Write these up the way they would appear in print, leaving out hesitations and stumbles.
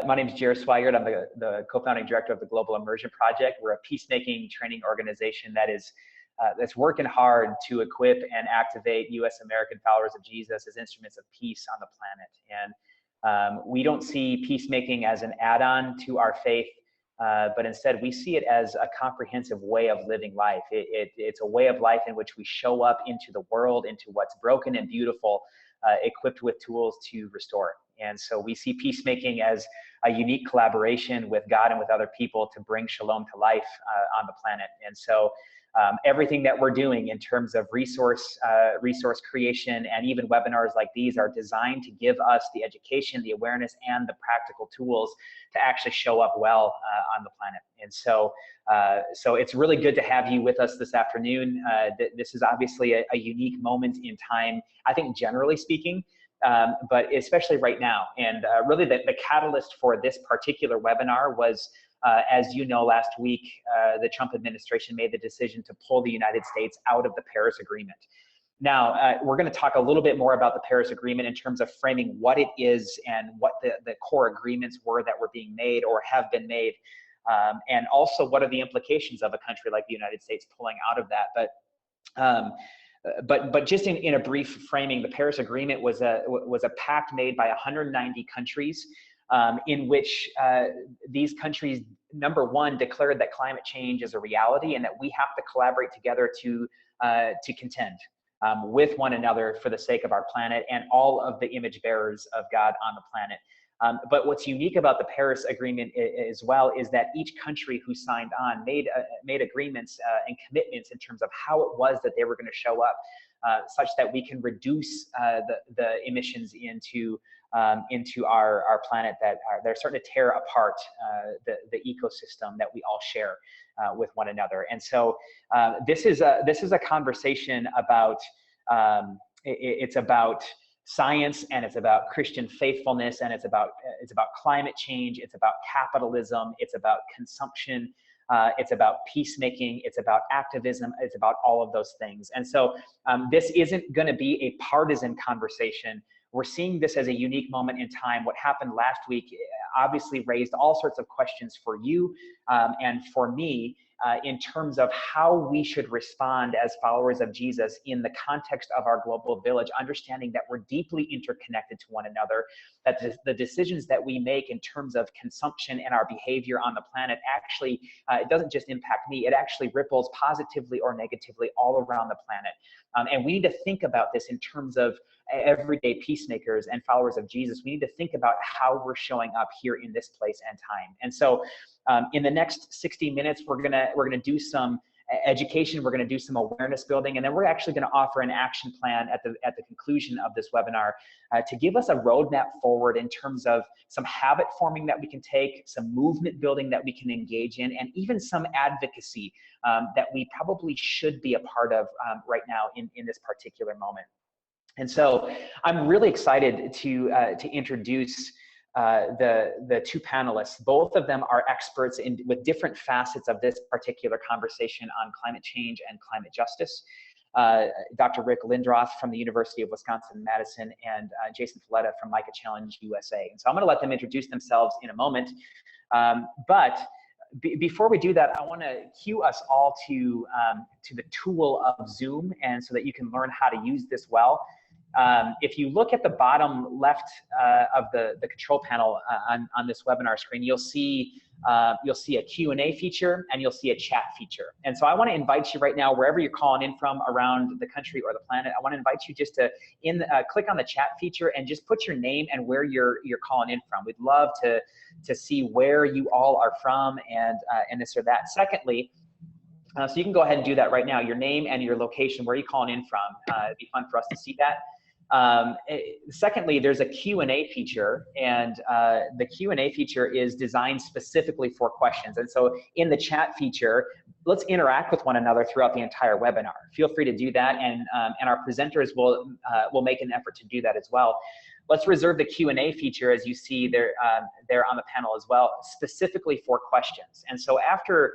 My name is Jer Swigart. I'm the co-founding director of the Global Immersion Project. We're a peacemaking training organization that is that's working hard to equip and activate U.S. American followers of Jesus as instruments of peace on the planet. And we don't see peacemaking as an add-on to our faith, but instead we see it as a comprehensive way of living life. It's a way of life in which we show up into the world, into what's broken and beautiful, equipped with tools to restore it. And so we see peacemaking as a unique collaboration with God and with other people to bring shalom to life on the planet. And so everything that we're doing in terms of resource creation and even webinars like these are designed to give us the education, the awareness, and the practical tools to actually show up well on the planet. And so so it's really good to have you with us this afternoon. This is obviously a unique moment in time, I think generally speaking, but especially right now. And really the catalyst for this particular webinar was, as you know, last week, the Trump administration made the decision to pull the United States out of the Paris Agreement. Now, we're going to talk a little bit more about the Paris Agreement in terms of framing what it is and what the core agreements were that were being made or have been made, and also what are the implications of a country like the United States pulling out of that. But just in a brief framing, the Paris Agreement was a pact made by 190 countries, in which these countries, number one, declared that climate change is a reality and that we have to collaborate together to contend with one another for the sake of our planet and all of the image bearers of God on the planet. But what's unique about the Paris Agreement as well is that each country who signed on made agreements and commitments in terms of how it was that they were going to show up, such that we can reduce the emissions into our planet that are starting to tear apart the ecosystem that we all share with one another. And so this is a conversation about it's about science, and it's about Christian faithfulness, and it's about climate change, it's about capitalism, it's about consumption, it's about peacemaking, it's about activism, it's about all of those things. And so this isn't going to be a partisan conversation. We're seeing this as a unique moment in time. What happened last week obviously raised all sorts of questions for you and for me in terms of how we should respond as followers of Jesus in the context of our global village, understanding that we're deeply interconnected to one another, that the decisions that we make in terms of consumption and our behavior on the planet actually, it doesn't just impact me, it actually ripples positively or negatively all around the planet. And we need to think about this in terms of everyday peacemakers and followers of Jesus. We need to think about how we're showing up here in this place and time. And so in the next 60 minutes, we're gonna do some education, we're gonna do some awareness building, and then we're actually gonna offer an action plan at the conclusion of this webinar to give us a roadmap forward in terms of some habit forming that we can take, some movement building that we can engage in, and even some advocacy that we probably should be a part of right now in this particular moment. And so I'm really excited to introduce the two panelists. Both of them are experts with different facets of this particular conversation on climate change and climate justice. Dr. Rick Lindroth from the University of Wisconsin-Madison and Jason Fileta from Micah Challenge USA. And so I'm going to let them introduce themselves in a moment. But before we do that, I want to cue us all to the tool of Zoom, and so that you can learn how to use this well. If you look at the bottom left of the control panel on this webinar screen, you'll see a Q&A feature and you'll see a chat feature. And so I want to invite you right now, wherever you're calling in from around the country or the planet, I want to invite you just to click on the chat feature and just put your name and where you're calling in from. We'd love to see where you all are from and this or that. Secondly, so you can go ahead and do that right now, your name and your location, where are you calling in from? It'd be fun for us to see that. Secondly, there's a Q&A feature, and the Q&A feature is designed specifically for questions. And so in the chat feature, let's interact with one another throughout the entire webinar. Feel free to do that, and our presenters will make an effort to do that as well. Let's reserve the Q&A feature, as you see there on the panel as well, specifically for questions. And so after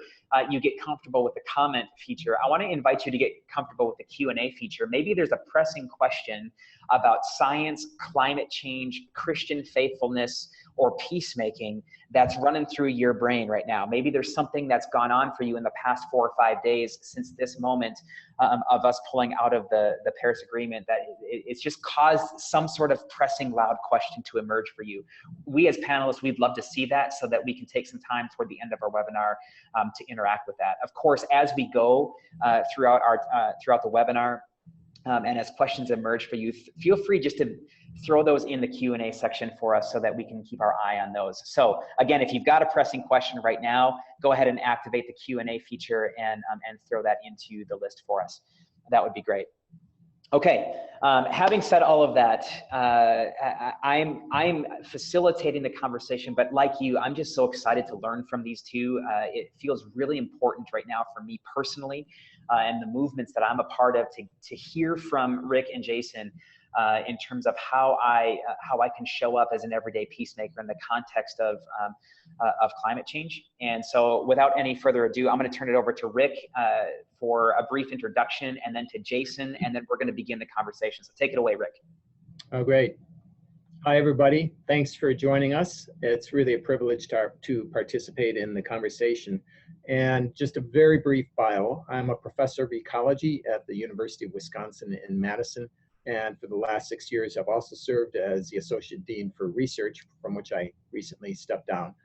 you get comfortable with the comment feature, I want to invite you to get comfortable with the Q&A feature. Maybe there's a pressing question about science, climate change, Christian faithfulness, or peacemaking that's running through your brain right now. Maybe there's something that's gone on for you in the past 4 or 5 days since this moment of us pulling out of the Paris Agreement, that it's just caused some sort of pressing loud question to emerge for you. We as panelists, we'd love to see that so that we can take some time toward the end of our webinar to interact with that. Of course, as we go throughout the webinar, and as questions emerge for you, feel free just to throw those in the Q&A section for us so that we can keep our eye on those. So again, if you've got a pressing question right now, go ahead and activate the Q&A feature and throw that into the list for us. That would be great. Okay, having said all of that, I'm facilitating the conversation, but like you, I'm just so excited to learn from these two. It feels really important right now for me personally, and the movements that I'm a part of, to hear from Rick and Jason in terms of how I can show up as an everyday peacemaker in the context of climate change. And so without any further ado, I'm going to turn it over to Rick for a brief introduction, and then to Jason, and then we're going to begin the conversation. So take it away, Rick. Oh, great. Hi, everybody. Thanks for joining us. It's really a privilege to participate in the conversation. And just a very brief bio. I'm a professor of ecology at the University of Wisconsin in Madison. And for the last 6 years, I've also served as the Associate Dean for Research, from which I recently stepped down.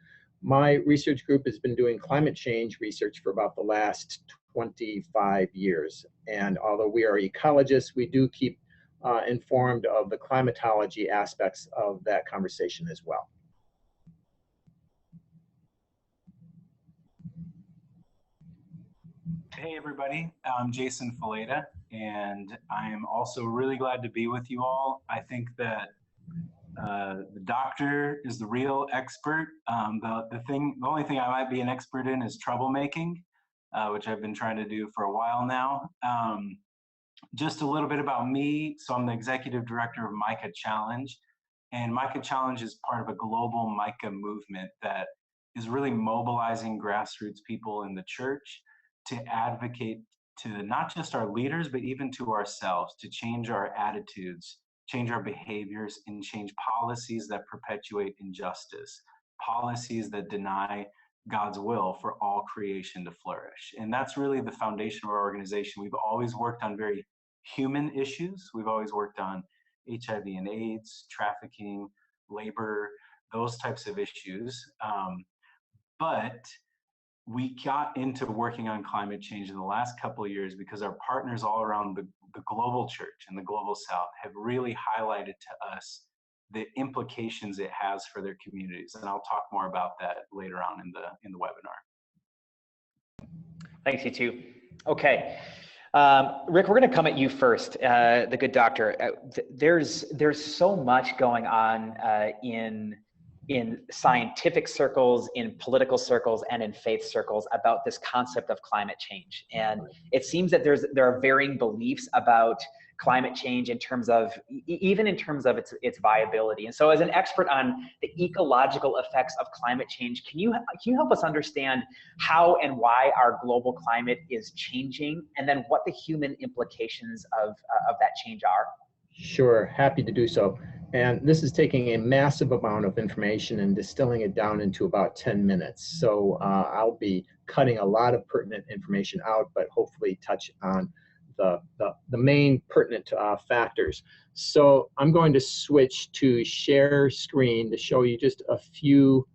My research group has been doing climate change research for about the last 25 years. And although we are ecologists, we do keep informed of the climatology aspects of that conversation as well. Hey everybody, I'm Jason Fileta, and I am also really glad to be with you all. I think that the doctor is the real expert. The only thing I might be an expert in is troublemaking, which I've been trying to do for a while now. Just a little bit about me. So I'm the executive director of MICA Challenge, and MICA Challenge is part of a global MICA movement that is really mobilizing grassroots people in the church to advocate to not just our leaders, but even to ourselves, to change our attitudes, change our behaviors, and change policies that perpetuate injustice, policies that deny God's will for all creation to flourish. And that's really the foundation of our organization. We've always worked on very human issues. We've always worked on HIV and AIDS, trafficking, labor, those types of issues. But we got into working on climate change in the last couple of years because our partners all around the global church and the global south have really highlighted to us the implications it has for their communities. And I'll talk more about that later on in the webinar. Thanks, you two. Okay. Rick, we're going to come at you first, the good doctor. There's so much going on in scientific circles, in political circles, and in faith circles about this concept of climate change. And it seems that there are varying beliefs about climate change in terms of, even in terms of its viability. And so as an expert on the ecological effects of climate change, can you help us understand how and why our global climate is changing, and then what the human implications of that change are? Sure, happy to do so. And this is taking a massive amount of information and distilling it down into about 10 minutes. So I'll be cutting a lot of pertinent information out, but hopefully touch on the main pertinent factors. So I'm going to switch to share screen to show you just a few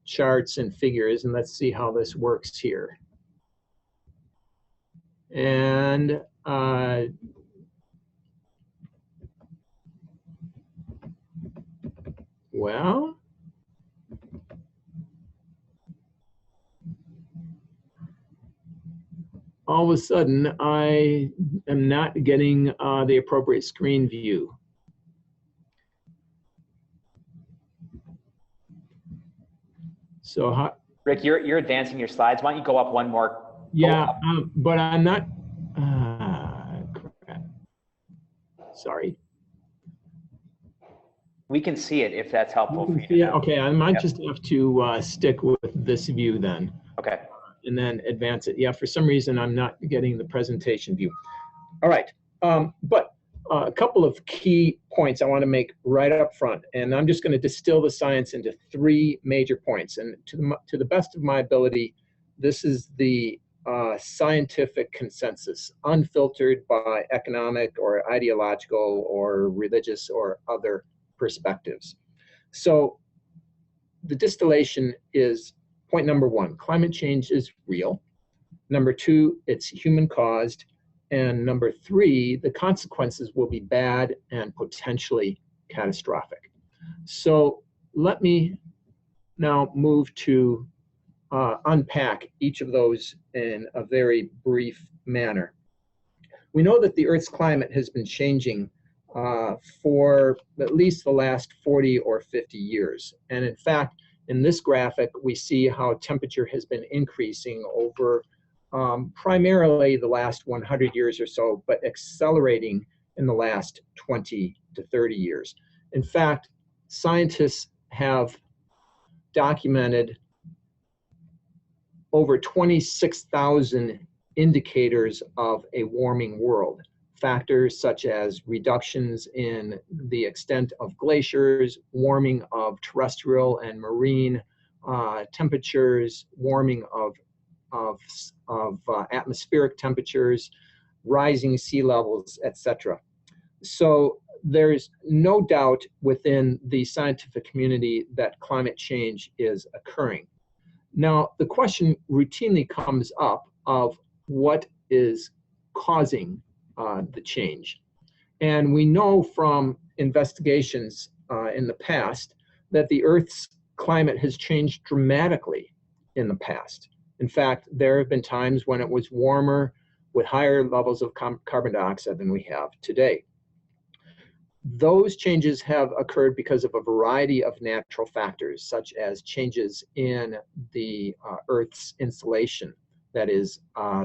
charts and figures, and let's see how this works here. And well, all of a sudden, I am not getting the appropriate screen view. So, Rick, you're advancing your slides. Why don't you go up one more? Yeah, but I'm not. Crap. Sorry. We can see it if that's helpful for you. Yeah, okay, I might just have to stick with this view then. Okay. And then advance it. Yeah, for some reason I'm not getting the presentation view. All right, but a couple of key points I want to make right up front, and I'm just going to distill the science into 3 major points. And to the best of my ability, this is the scientific consensus, unfiltered by economic or ideological or religious or other perspectives. So the distillation is point number 1, climate change is real. Number 2, it's human caused. And number 3, the consequences will be bad and potentially catastrophic. So let me now move to unpack each of those in a very brief manner. We know that the Earth's climate has been changing for at least the last 40 or 50 years. And in fact, in this graphic, we see how temperature has been increasing over primarily the last 100 years or so, but accelerating in the last 20 to 30 years. In fact, scientists have documented over 26,000 indicators of a warming world. Factors such as reductions in the extent of glaciers, warming of terrestrial and marine temperatures, warming of atmospheric temperatures, rising sea levels, etc. So there's no doubt within the scientific community that climate change is occurring. Now, the question routinely comes up of what is causing the change. And we know from investigations in the past that the Earth's climate has changed dramatically in the past. In fact, there have been times when it was warmer with higher levels of carbon dioxide than we have today. Those changes have occurred because of a variety of natural factors, such as changes in the Earth's insolation, that is,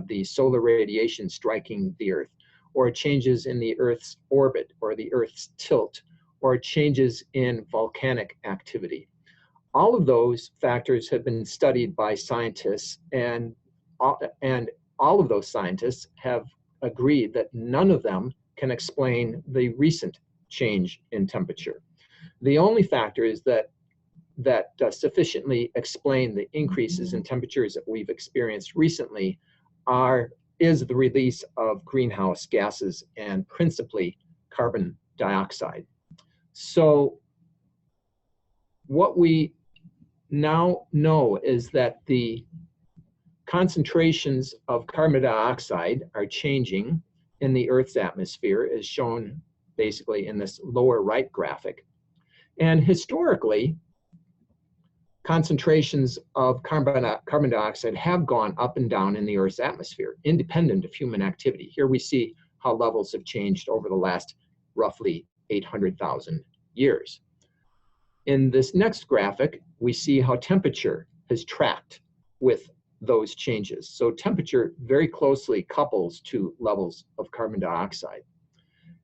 the solar radiation striking the Earth, or changes in the Earth's orbit or the Earth's tilt, or changes in volcanic activity. All of those factors have been studied by scientists, and all of those scientists have agreed that none of them can explain the recent change in temperature. The only factors that sufficiently explain the increases in temperatures that we've experienced recently is the release of greenhouse gases, and principally carbon dioxide. So what we now know is that the concentrations of carbon dioxide are changing in the Earth's atmosphere, as shown basically in this lower right graphic. And historically, concentrations of carbon dioxide have gone up and down in the Earth's atmosphere, independent of human activity. Here we see how levels have changed over the last roughly 800,000 years. In this next graphic, we see how temperature has tracked with those changes. So temperature very closely couples to levels of carbon dioxide.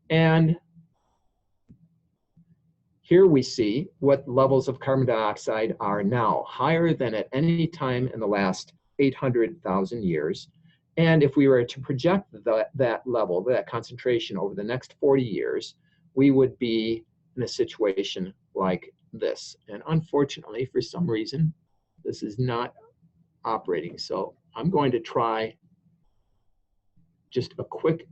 And here we see what levels of carbon dioxide are now, higher than at any time in the last 800,000 years. And if we were to project that level, that concentration over the next 40 years, we would be in a situation like this. And unfortunately, for some reason, this is not operating. So I'm going to try just a quick,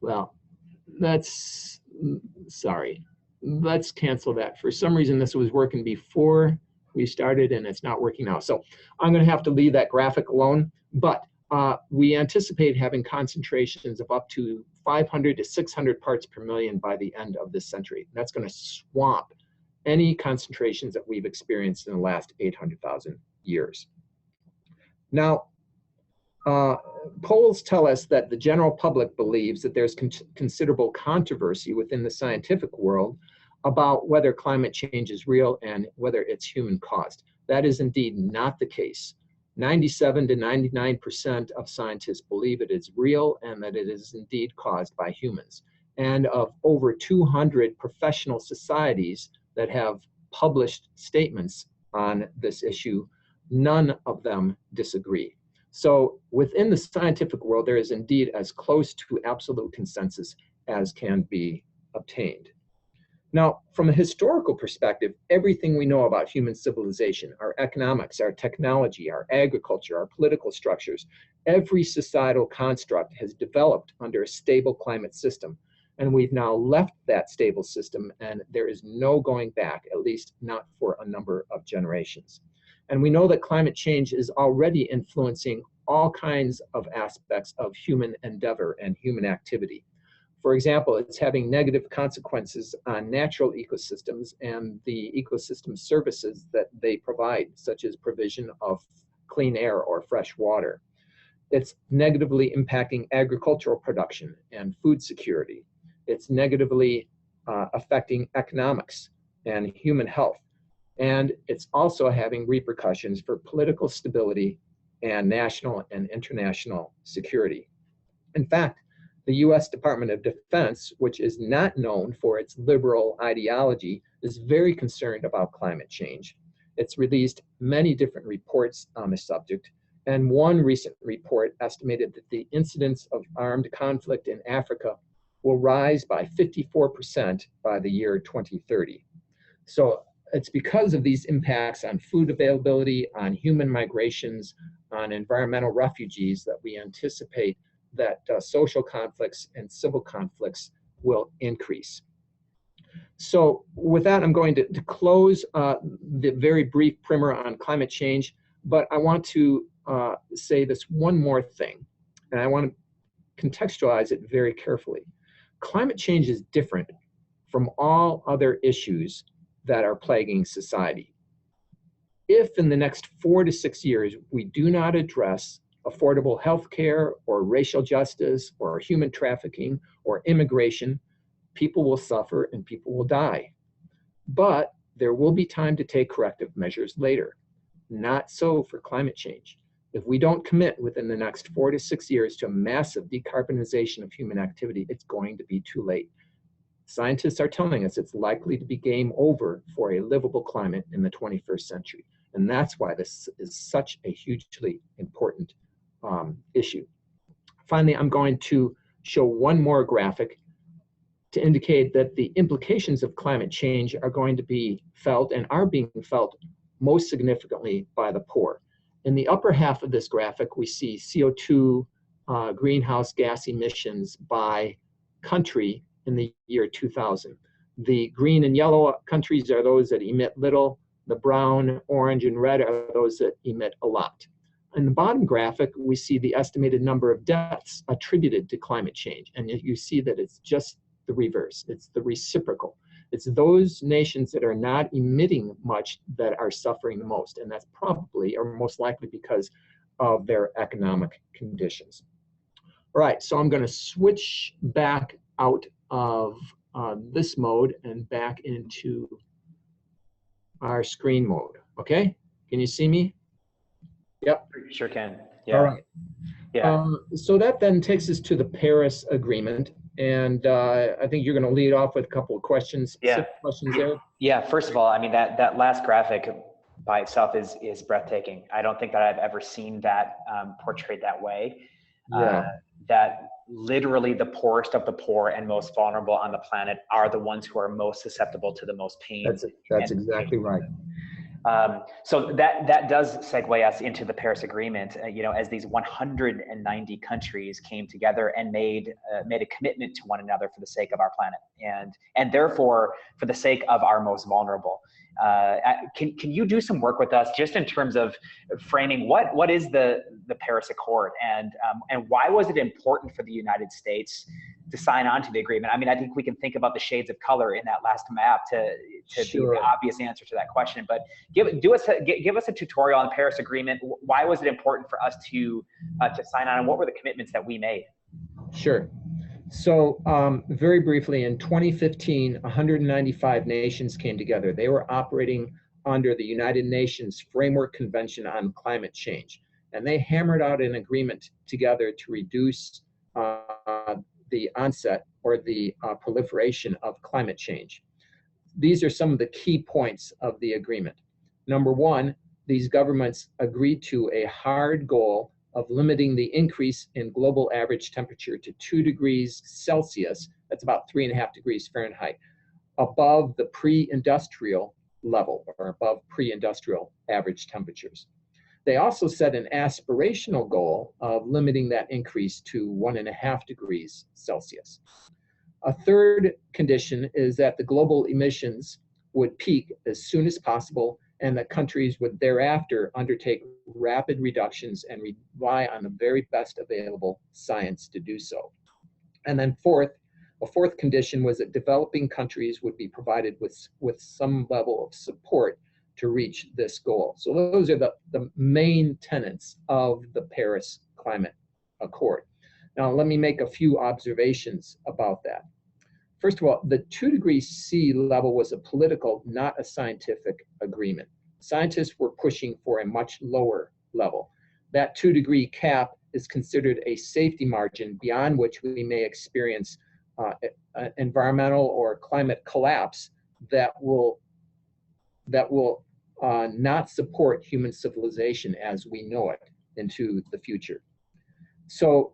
well, sorry. Let's cancel that. For some reason, this was working before we started and it's not working now. So I'm going to have to leave that graphic alone, but we anticipate having concentrations of up to 500 to 600 parts per million by the end of this century. That's going to swamp any concentrations that we've experienced in the last 800,000 years. Now, polls tell us that the general public believes that there's considerable controversy within the scientific world about whether climate change is real and whether it's human caused. That is indeed not the case. 97 to 99% of scientists believe it is real and that it is indeed caused by humans. And of over 200 professional societies that have published statements on this issue, none of them disagree. So within the scientific world, there is indeed as close to absolute consensus as can be obtained. Now, from a historical perspective, everything we know about human civilization, our economics, our technology, our agriculture, our political structures, every societal construct has developed under a stable climate system. And we've now left that stable system, and there is no going back, at least not for a number of generations. And we know that climate change is already influencing all kinds of aspects of human endeavor and human activity. For example, it's having negative consequences on natural ecosystems and the ecosystem services that they provide, such as provision of clean air or fresh water. It's negatively impacting agricultural production and food security. It's negatively affecting economics and human health. And it's also having repercussions for political stability and national and international security. In fact, the US Department of Defense, which is not known for its liberal ideology, is very concerned about climate change. It's released many different reports on the subject, and one recent report estimated that the incidence of armed conflict in Africa will rise by 54% by the year 2030. So it's because of these impacts on food availability, on human migrations, on environmental refugees that we anticipate that social conflicts and civil conflicts will increase. So with that, I'm going to close the very brief primer on climate change, but I want to say this one more thing, and I want to contextualize it very carefully. Climate change is different from all other issues that are plaguing society. If in the next 4 to 6 years we do not address affordable health care or racial justice or human trafficking or immigration, people will suffer and people will die. But there will be time to take corrective measures later. Not so for climate change. If we don't commit within the next 4 to 6 years to a massive decarbonization of human activity, it's going to be too late. Scientists are telling us it's likely to be game over for a livable climate in the 21st century. And that's why this is such a hugely important issue. Finally, I'm going to show one more graphic to indicate that the implications of climate change are going to be felt and are being felt most significantly by the poor. In the upper half of this graphic, we see CO2 greenhouse gas emissions by country in the year 2000. The green and yellow countries are those that emit little. The brown, orange, and red are those that emit a lot. In the bottom graphic, we see the estimated number of deaths attributed to climate change. And you see that it's just the reverse. It's the reciprocal. It's those nations that are not emitting much that are suffering the most. And that's probably, or most likely, because of their economic conditions. All right, so I'm going to switch back out of this mode and back into our screen mode. Okay, can you see me? Yep. Sure can. Yeah. All right. Yeah. So that then takes us to the Paris Agreement. And I think you're going to lead off with a couple of questions. Yeah. Questions there. Yeah. First of all, I mean, that last graphic by itself is breathtaking. I don't think that I've ever seen that portrayed that way. Yeah. That literally the poorest of the poor and most vulnerable on the planet are the ones who are most susceptible to the most pain. That's exactly right. So that does segue us into the Paris Agreement. You know, as these 190 countries came together and made a commitment to one another for the sake of our planet, and therefore for the sake of our most vulnerable. Can you do some work with us just in terms of framing what is the Paris Accord, and why was it important for the United States to sign on to the agreement? I mean, I think we can think about the shades of color in that last map to Sure. be the obvious answer to that question. But give us a tutorial on the Paris Agreement. Why was it important for us to sign on, and what were the commitments that we made? Sure. So very briefly, in 2015, 195 nations came together. They were operating under the United Nations Framework Convention on Climate Change. And they hammered out an agreement together to reduce the onset or the proliferation of climate change. These are some of the key points of the agreement. Number one, these governments agreed to a hard goal of limiting the increase in global average temperature to 2 degrees Celsius, that's about 3.5 degrees Fahrenheit, above the pre-industrial level or above pre-industrial average temperatures. They also set an aspirational goal of limiting that increase to 1.5 degrees Celsius. A third condition is that the global emissions would peak as soon as possible and that countries would thereafter undertake rapid reductions and rely on the very best available science to do so. And then a fourth condition was that developing countries would be provided with some level of support to reach this goal. So those are the main tenets of the Paris Climate Accord. Now, let me make a few observations about that. First of all, the 2 degrees C level was a political, not a scientific agreement. Scientists were pushing for a much lower level. That 2 degree cap is considered a safety margin beyond which we may experience environmental or climate collapse that will not support human civilization as we know it into the future. So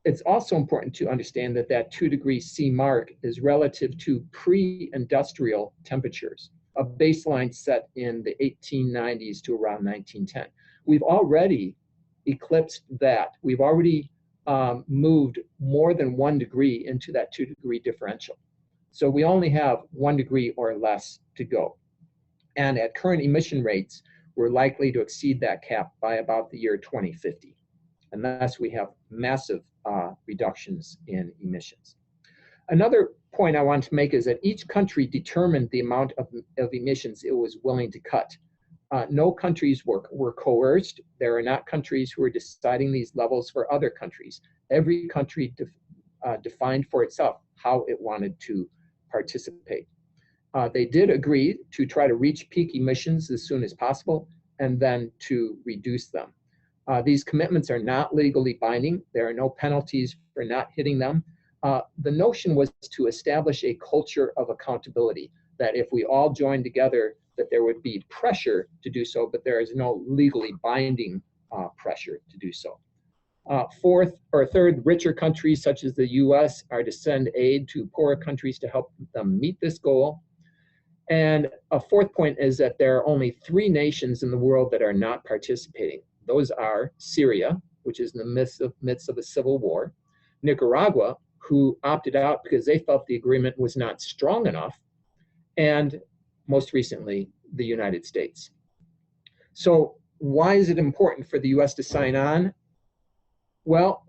it's also important to understand that that 2 degrees C mark is relative to pre-industrial temperatures, a baseline set in the 1890s to around 1910. We've already eclipsed that. We've already moved more than 1 degree into that 2 degree differential. So we only have 1 degree or less to go. And at current emission rates, we're likely to exceed that cap by about the year 2050. And thus we have massive reductions in emissions. Another point I want to make is that each country determined the amount of emissions it was willing to cut. No countries were coerced. There are not countries who are deciding these levels for other countries. Every country defined for itself how it wanted to participate. They did agree to try to reach peak emissions as soon as possible and then to reduce them. These commitments are not legally binding. There are no penalties for not hitting them. The notion was to establish a culture of accountability, that if we all joined together, that there would be pressure to do so, but there is no legally binding pressure to do so. Third, richer countries such as the US are to send aid to poorer countries to help them meet this goal. And a fourth point is that there are only 3 nations in the world that are not participating. Those are Syria, which is in the midst of a civil war, Nicaragua, who opted out because they felt the agreement was not strong enough, and most recently, the United States. So why is it important for the US to sign on? Well,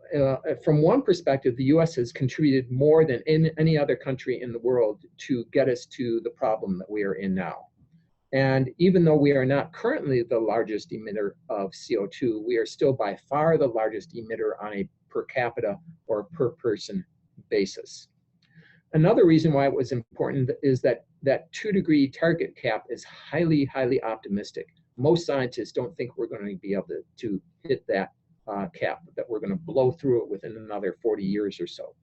from one perspective, the US has contributed more than any other country in the world to get us to the problem that we are in now. And even though we are not currently the largest emitter of CO2, we are still by far the largest emitter on a per capita or per person basis. Another reason why it was important is that that 2 degree target cap is highly, highly optimistic. Most scientists don't think we're going to be able to hit that cap, that we're going to blow through it within another 40 years or so.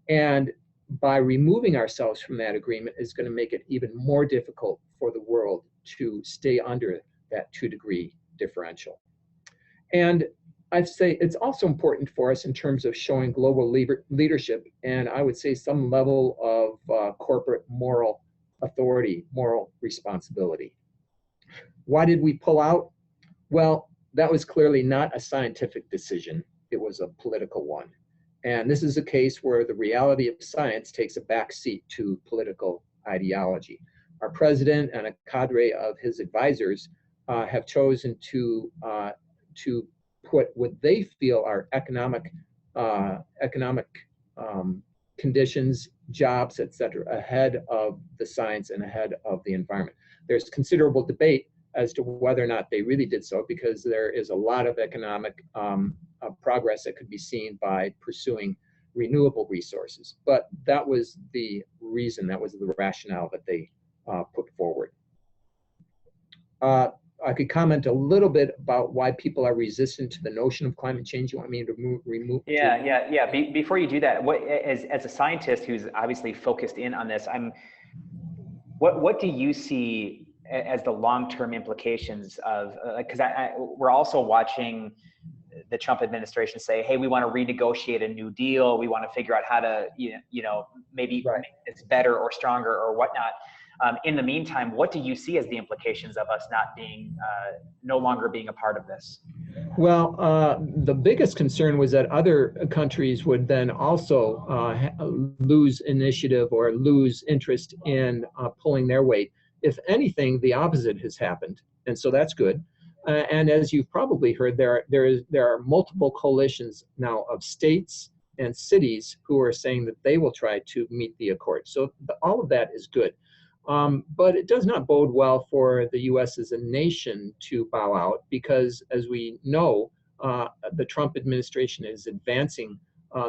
And by removing ourselves from that agreement is going to make it even more difficult for the world to stay under that 2 degree differential. And I'd say it's also important for us in terms of showing global leadership, and I would say some level of corporate moral authority, moral responsibility. Why did we pull out? Well, that was clearly not a scientific decision. It was a political one. And this is a case where the reality of science takes a back seat to political ideology. Our president and a cadre of his advisors have chosen to put what they feel are economic conditions, jobs, etc., ahead of the science and ahead of the environment. There's considerable debate as to whether or not they really did so, because there is a lot of economic progress that could be seen by pursuing renewable resources. But that was the reason, that was the rationale that they put forward. I could comment a little bit about why people are resistant to the notion of climate change. You want me to remove? Yeah. Before you do that, as a scientist who's obviously focused in on this, what do you see as the long-term implications of, because we're also watching the Trump administration say, hey, we want to renegotiate a new deal. We want to figure out how to, maybe Right. make this better or stronger or whatnot. In the meantime, what do you see as the implications of us not being, no longer being a part of this? Well, the biggest concern was that other countries would then also lose initiative or lose interest in pulling their weight. If anything, the opposite has happened, and so that's good. And as you've probably heard, there are multiple coalitions now of states and cities who are saying that they will try to meet the accord. So all of that is good. But it does not bode well for the U.S. as a nation to bow out because, as we know, the Trump administration is advancing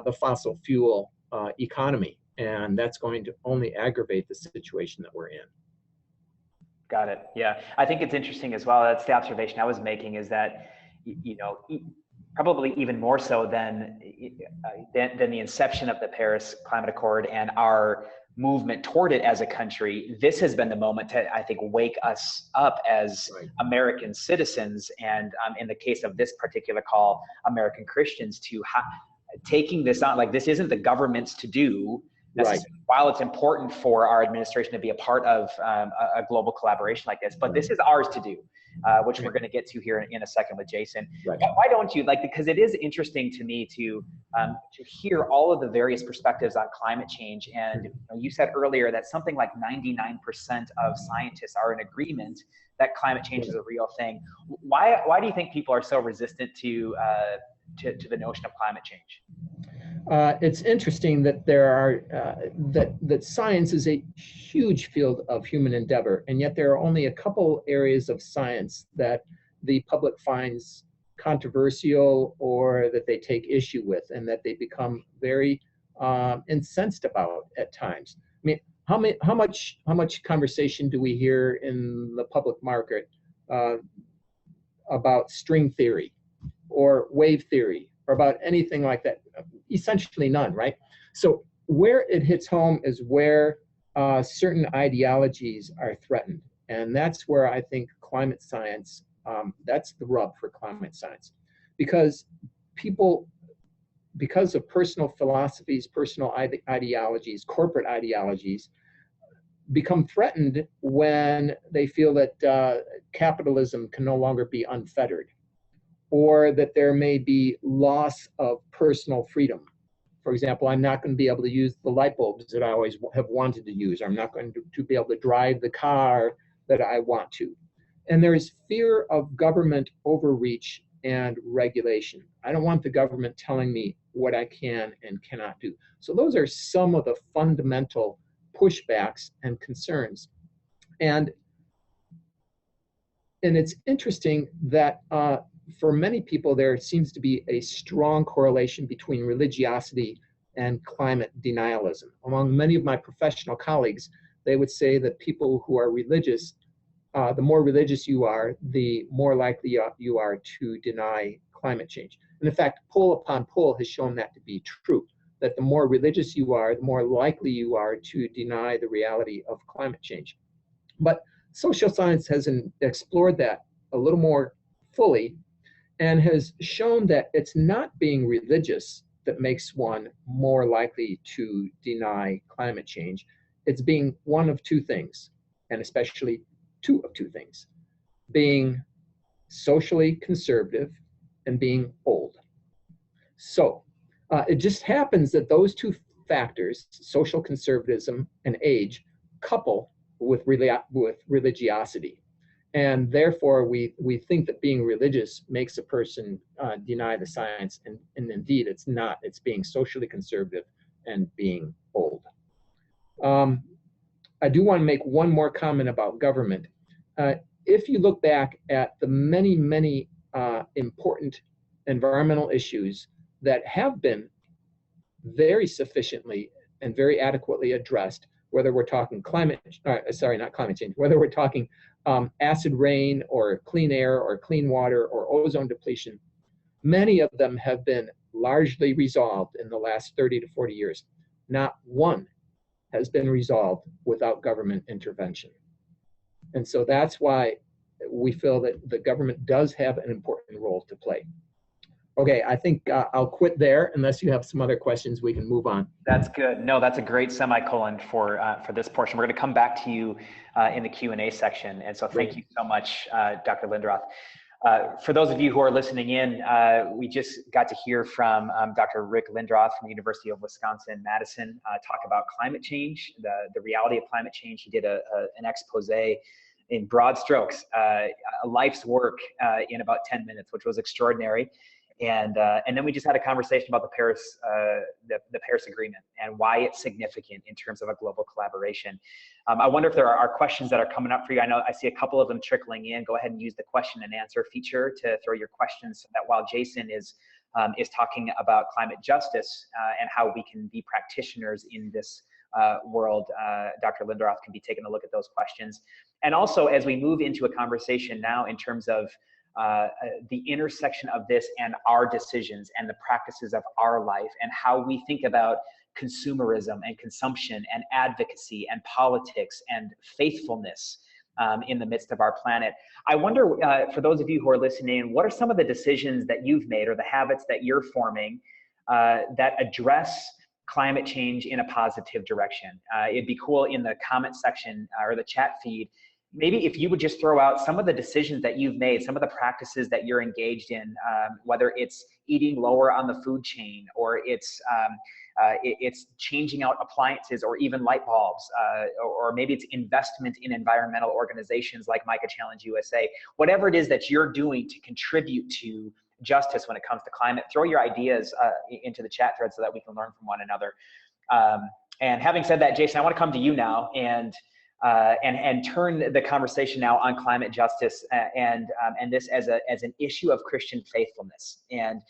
the fossil fuel economy, and that's going to only aggravate the situation that we're in. Got it. Yeah, I think it's interesting as well. That's the observation I was making, is that, probably even more so than the inception of the Paris Climate Accord and our movement toward it as a country, this has been the moment to, I think, wake us up as American citizens, and in the case of this particular call, American Christians, to taking this on. Like, this isn't the government's to do. Right. While it's important for our administration to be a part of a global collaboration like this, but this is ours to do, which we're going to get to here in a second with Jason. Right. Why don't you, because it is interesting to me to hear all of the various perspectives on climate change. And you said earlier that something like 99% of scientists are in agreement that climate change is a real thing. Why do you think people are so resistant to the notion of climate change? It's interesting that there are that science is a huge field of human endeavor, and yet there are only a couple areas of science that the public finds controversial or that they take issue with, and that they become very incensed about at times. I mean, how much conversation do we hear in the public market about string theory or wave theory, or about anything like that? Essentially none, right? So where it hits home is where certain ideologies are threatened. And that's where I think climate science, that's the rub for climate science. Because people, because of personal philosophies, personal ideologies, corporate ideologies, become threatened when they feel that capitalism can no longer be unfettered, or that there may be loss of personal freedom. For example, I'm not going to be able to use the light bulbs that I always have wanted to use. I'm not going to be able to drive the car that I want to. And there is fear of government overreach and regulation. I don't want the government telling me what I can and cannot do. So those are some of the fundamental pushbacks and concerns. And it's interesting that for many people, there seems to be a strong correlation between religiosity and climate denialism. Among many of my professional colleagues, they would say that people who are religious, the more religious you are, the more likely you are to deny climate change. And in fact, poll upon poll has shown that to be true, that the more religious you are, the more likely you are to deny the reality of climate change. But social science has explored that a little more fully, and has shown that it's not being religious that makes one more likely to deny climate change. It's being one of two things, and especially two of two things: being socially conservative and being old. So it just happens that those two factors, social conservatism and age, couple with religiosity. And therefore, we think that being religious makes a person deny the science, and indeed it's not. It's being socially conservative and being old. I do want to make one more comment about government. If you look back at the many, many important environmental issues that have been very sufficiently and very adequately addressed, whether we're talking whether we're talking acid rain or clean air or clean water or ozone depletion, many of them have been largely resolved in the last 30 to 40 years. Not one has been resolved without government intervention. And so that's why we feel that the government does have an important role to play. Okay, I think I'll quit there unless you have some other questions. We can move on. That's good. No, that's a great semicolon for this portion. We're going to come back to you in the Q&A section. And so thank you so much, Dr. Lindroth. For those of you who are listening in, we just got to hear from Dr. Rick Lindroth from the University of Wisconsin-Madison talk about climate change, the reality of climate change. He did an expose in broad strokes, a life's work in about 10 minutes, which was extraordinary. And then we just had a conversation about the Paris Agreement and why it's significant in terms of a global collaboration. I wonder if there are questions that are coming up for you. I know I see a couple of them trickling in. Go ahead and use the question and answer feature to throw your questions so that while Jason is talking about climate justice and how we can be practitioners in this world, Dr. Lindroth can be taking a look at those questions. And also, as we move into a conversation now in terms of the intersection of this and our decisions and the practices of our life and how we think about consumerism and consumption and advocacy and politics and faithfulness in the midst of our planet. I wonder, for those of you who are listening, what are some of the decisions that you've made or the habits that you're forming that address climate change in a positive direction? It'd be cool in the comment section or the chat feed, maybe if you would just throw out some of the decisions that you've made, some of the practices that you're engaged in, whether it's eating lower on the food chain or it's changing out appliances or even light bulbs, or maybe it's investment in environmental organizations like Micah Challenge USA. Whatever it is that you're doing to contribute to justice when it comes to climate, throw your ideas into the chat thread so that we can learn from one another. And having said that, Jason, I want to come to you now and turn the conversation now on climate justice and this as an issue of Christian faithfulness. And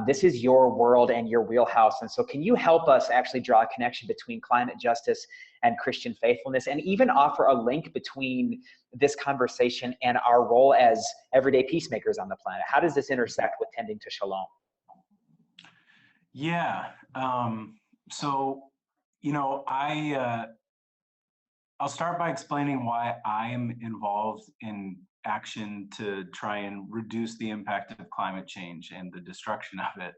this is your world and your wheelhouse. And so can you help us actually draw a connection between climate justice and Christian faithfulness, and even offer a link between this conversation and our role as everyday peacemakers on the planet? How does this intersect with tending to shalom? Yeah. So, you know, I'll start by explaining why I am involved in action to try and reduce the impact of climate change and the destruction of it.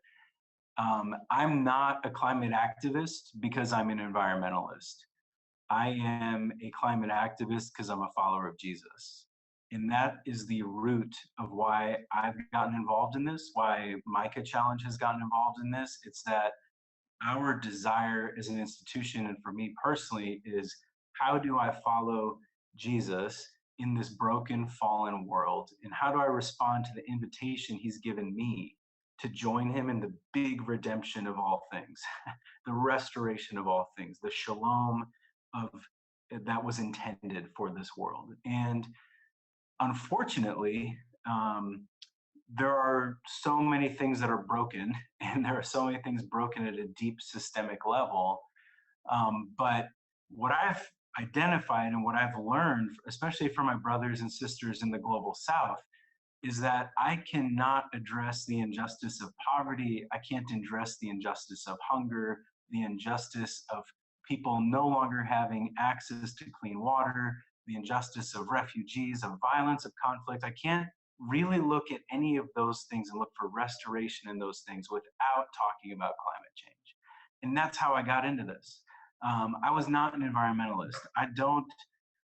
I'm not a climate activist because I'm an environmentalist. I am a climate activist because I'm a follower of Jesus. And that is the root of why I've gotten involved in this, why Micah Challenge has gotten involved in this. It's that our desire as an institution, and for me personally, is how do I follow Jesus in this broken, fallen world? And how do I respond to the invitation he's given me to join him in the big redemption of all things, the restoration of all things, the shalom of that was intended for this world? And unfortunately, there are so many things that are broken, and there are so many things broken at a deep systemic level. But what I've identified and what I've learned, especially from my brothers and sisters in the global South, is that I cannot address the injustice of poverty. I can't address the injustice of hunger, the injustice of people no longer having access to clean water, the injustice of refugees, of violence, of conflict. I can't really look at any of those things and look for restoration in those things without talking about climate change. And that's how I got into this. I was not an environmentalist. I don't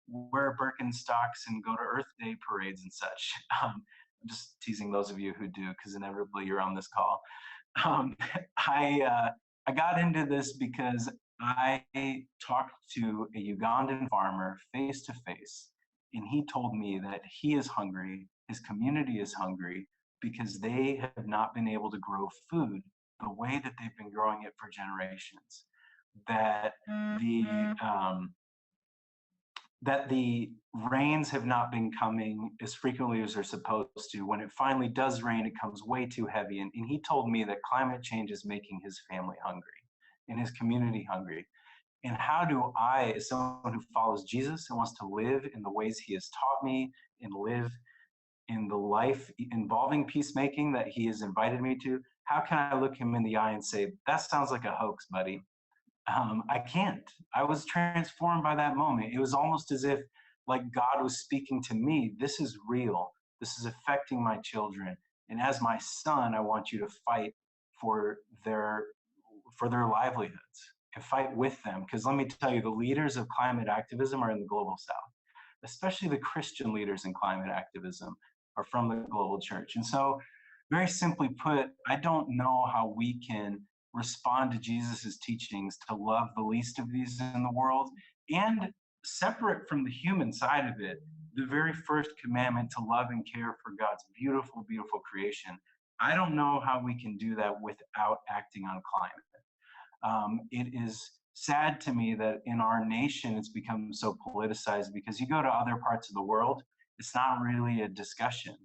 wear Birkenstocks and go to Earth Day parades and such. I'm just teasing those of you who do, because inevitably you're on this call. I got into this because I talked to a Ugandan farmer face to face, and he told me that he is hungry, his community is hungry, because they have not been able to grow food the way that they've been growing it for generations. That the rains have not been coming as frequently as they're supposed to. When it finally does rain, it comes way too heavy. And he told me that climate change is making his family hungry and his community hungry. And how do I, as someone who follows Jesus and wants to live in the ways he has taught me and live in the life involving peacemaking that he has invited me to, how can I look him in the eye and say, that sounds like a hoax, buddy? I can't. I was transformed by that moment. It was almost as if like God was speaking to me. This is real. This is affecting my children. And as my son, I want you to fight for their livelihoods and fight with them. Because let me tell you, the leaders of climate activism are in the global south, especially the Christian leaders in climate activism are from the global church. And so, very simply put, I don't know how we can respond to Jesus's teachings to love the least of these in the world, and separate from the human side of it, the very first commandment to love and care for God's beautiful, beautiful creation. I don't know how we can do that without acting on climate. It is sad to me that in our nation it's become so politicized, because you go to other parts of the world, it's not really a discussion.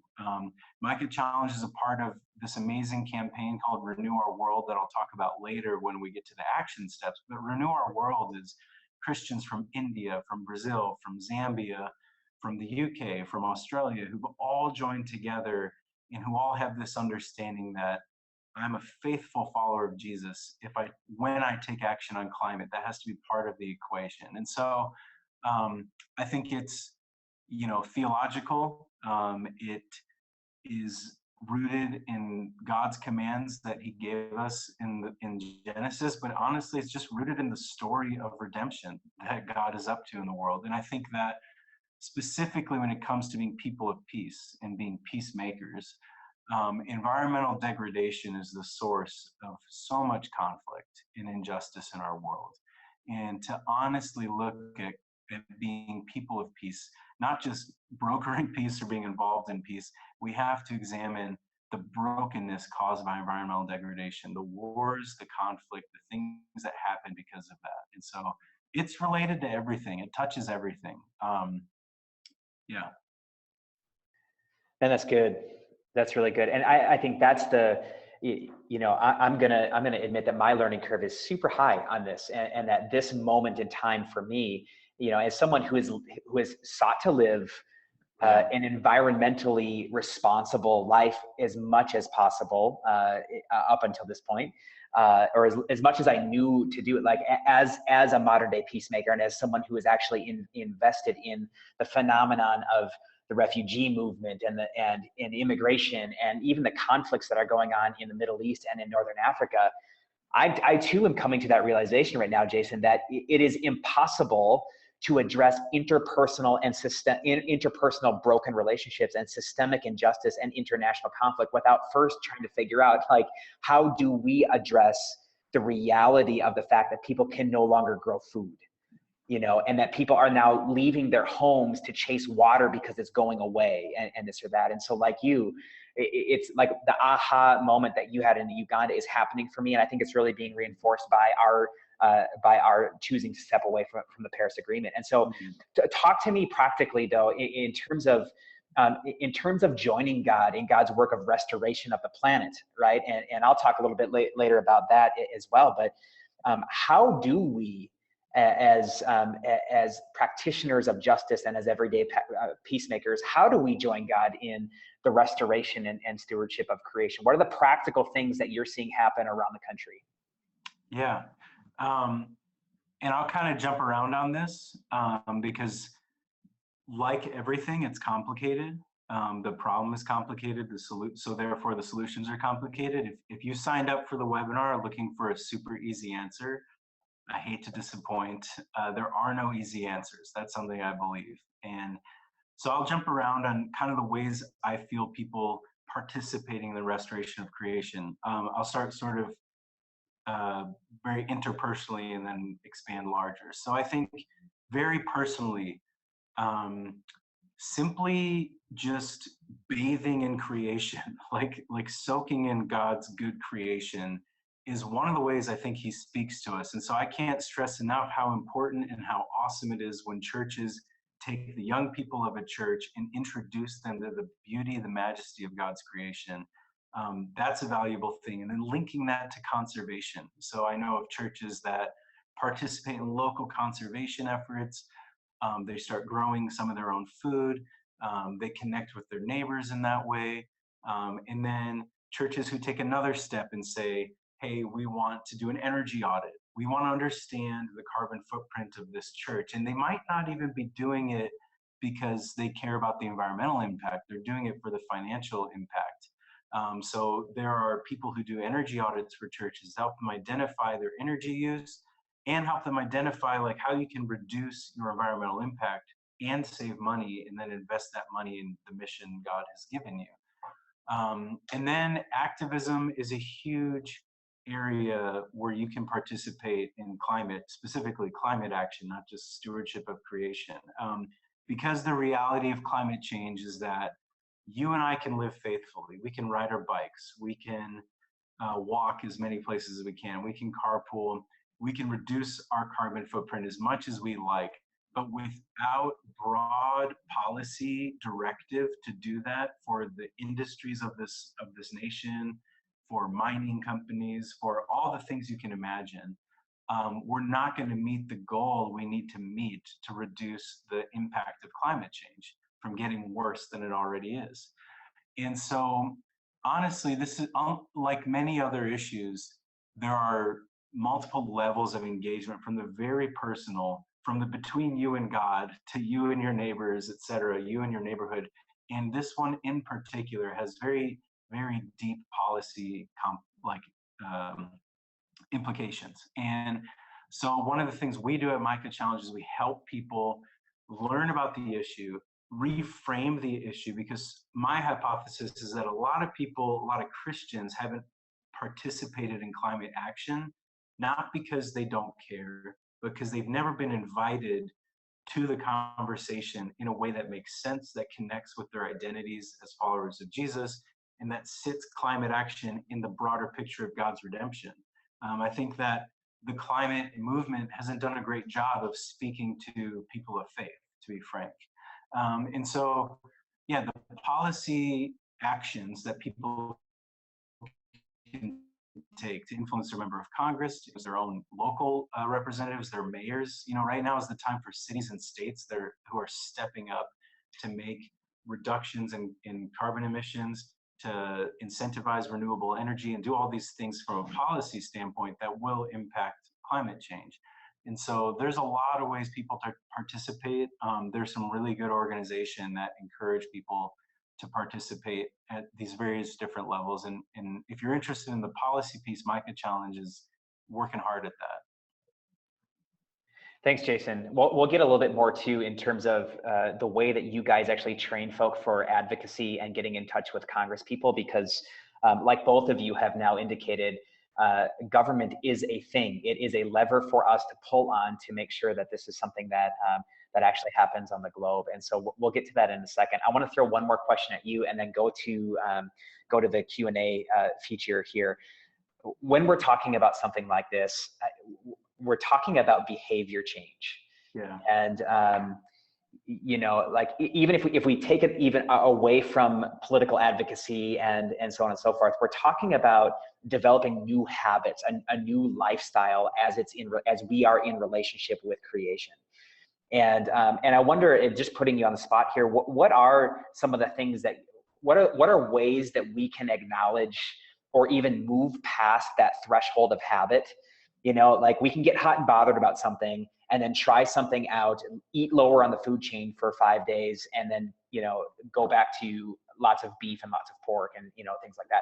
Micah Challenge is a part of this amazing campaign called Renew Our World that I'll talk about later when we get to the action steps. But Renew Our World is Christians from India, from Brazil, from Zambia, from the UK, from Australia, who've all joined together and who all have this understanding that I'm a faithful follower of Jesus. When I take action on climate, that has to be part of the equation. And so I think it's, theological. It is rooted in God's commands that he gave us in Genesis, but honestly, it's just rooted in the story of redemption that God is up to in the world. And I think that specifically when it comes to being people of peace and being peacemakers, environmental degradation is the source of so much conflict and injustice in our world. And to honestly look at being people of peace, not just brokering peace or being involved in peace, we have to examine the brokenness caused by environmental degradation, the wars, the conflict, the things that happen because of that. And so it's related to everything. It touches everything. Yeah. And that's good. That's really good. And I think that's I'm gonna admit that my learning curve is super high on this, and that this moment in time for me, as someone who has sought to live an environmentally responsible life as much as possible up until this point, or as much as I knew to do it, like as a modern day peacemaker, and as someone who is actually invested in the phenomenon of the refugee movement and immigration, and even the conflicts that are going on in the Middle East and in Northern Africa. I too am coming to that realization right now, Jason, that it is impossible to address interpersonal and interpersonal broken relationships and systemic injustice and international conflict without first trying to figure out, like, how do we address the reality of the fact that people can no longer grow food, and that people are now leaving their homes to chase water because it's going away, and this or that. And so, like it's like the aha moment that you had in Uganda is happening for me. And I think it's really being reinforced by our choosing to step away from the Paris Agreement. And so talk to me practically, though, in terms of joining God in God's work of restoration of the planet, right? And I'll talk a little bit later about that as well. But how do we, as practitioners of justice and as everyday peacemakers, how do we join God in the restoration and stewardship of creation? What are the practical things that you're seeing happen around the country? Yeah. And I'll kind of jump around on this because, like everything, it's complicated. The problem is complicated. So therefore, the solutions are complicated. If you signed up for the webinar looking for a super easy answer, I hate to disappoint. There are no easy answers. That's something I believe. And so I'll jump around on kind of the ways I feel people participating in the restoration of creation. I'll start sort of very interpersonally and then expand larger. So I think very personally, simply just bathing in creation, like soaking in God's good creation, is one of the ways I think he speaks to us. And so I can't stress enough how important and how awesome it is when churches take the young people of a church and introduce them to the beauty, the majesty of God's creation. That's a valuable thing. And then linking that to conservation. So I know of churches that participate in local conservation efforts. They start growing some of their own food. They connect with their neighbors in that way. And then churches who take another step and say, hey, we want to do an energy audit. We want to understand the carbon footprint of this church. And they might not even be doing it because they care about the environmental impact. They're doing it for the financial impact. So there are people who do energy audits for churches to help them identify their energy use and help them identify like how you can reduce your environmental impact and save money and then invest that money in the mission God has given you. And then activism is a huge area where you can participate in climate, specifically climate action, not just stewardship of creation. Because the reality of climate change is that you and I can live faithfully. We can ride our bikes. We can walk as many places as we can. We can carpool. We can reduce our carbon footprint as much as we like. But without broad policy directive to do that for the industries of this nation, for mining companies, for all the things you can imagine, we're not going to meet the goal we need to meet to reduce the impact of climate change from getting worse than it already is. And so, honestly, this is like many other issues. There are multiple levels of engagement, from the very personal, from the between you and God to you and your neighbors, etc., you and your neighborhood. And this one in particular has very, very deep policy implications. And so one of the things we do at Micah Challenge is we help people learn about the issue, reframe the issue, because my hypothesis is that a lot of people, a lot of Christians haven't participated in climate action, not because they don't care, but because they've never been invited to the conversation in a way that makes sense, that connects with their identities as followers of Jesus, and that sits climate action in the broader picture of God's redemption. I think that the climate movement hasn't done a great job of speaking to people of faith, to be frank. And so, yeah, the policy actions that people can take to influence their member of Congress, to their own local representatives, their mayors. You know, right now is the time for cities and states who are stepping up to make reductions in carbon emissions, to incentivize renewable energy, and do all these things from a policy standpoint that will impact climate change. And so there's a lot of ways people participate. There's some really good organization that encourage people to participate at these various different levels. And if you're interested in the policy piece, Micah Challenge is working hard at that. Thanks, Jason. We'll get a little bit more too in terms of the way that you guys actually train folk for advocacy and getting in touch with Congress people, because like both of you have now indicated, government is a thing. It is a lever for us to pull on to make sure that this is something that that actually happens on the globe. And so we'll get to that in a second. I want to throw one more question at you and then go to the Q&A feature here. When we're talking about something like this, we're talking about behavior change. Yeah. And you know, like even if we take it even away from political advocacy and so on and so forth, we're talking about developing new habits, a new lifestyle as we are in relationship with creation. And I wonder, just putting you on the spot here, what are some of the things what are ways that we can acknowledge or even move past that threshold of habit? You know, like we can get hot and bothered about something and then try something out, eat lower on the food chain for 5 days, and then, you know, go back to lots of beef and lots of pork and, you know, things like that.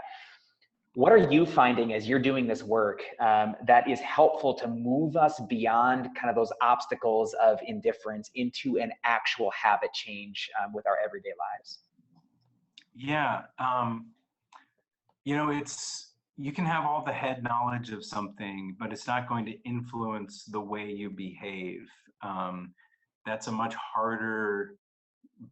What are you finding as you're doing this work that is helpful to move us beyond kind of those obstacles of indifference into an actual habit change with our everyday lives? Yeah, you know, you can have all the head knowledge of something, but it's not going to influence the way you behave. That's a much harder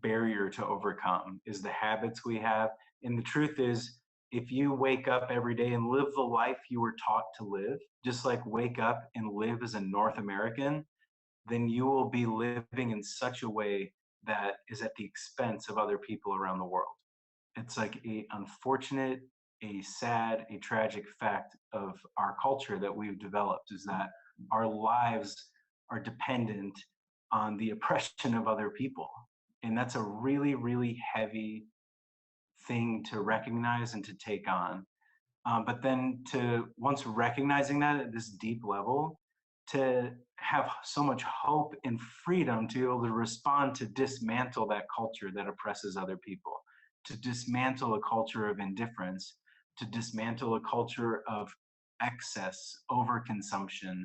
barrier to overcome, is the habits we have. And the truth is, if you wake up every day and live the life you were taught to live, just like wake up and live as a North American, then you will be living in such a way that is at the expense of other people around the world. It's like a unfortunate, a sad, a tragic fact of our culture that we've developed, is that our lives are dependent on the oppression of other people. And that's a really, really heavy thing to recognize and to take on. But then once recognizing that at this deep level, to have so much hope and freedom to be able to respond to dismantle that culture that oppresses other people, to dismantle a culture of indifference, to dismantle a culture of excess, overconsumption,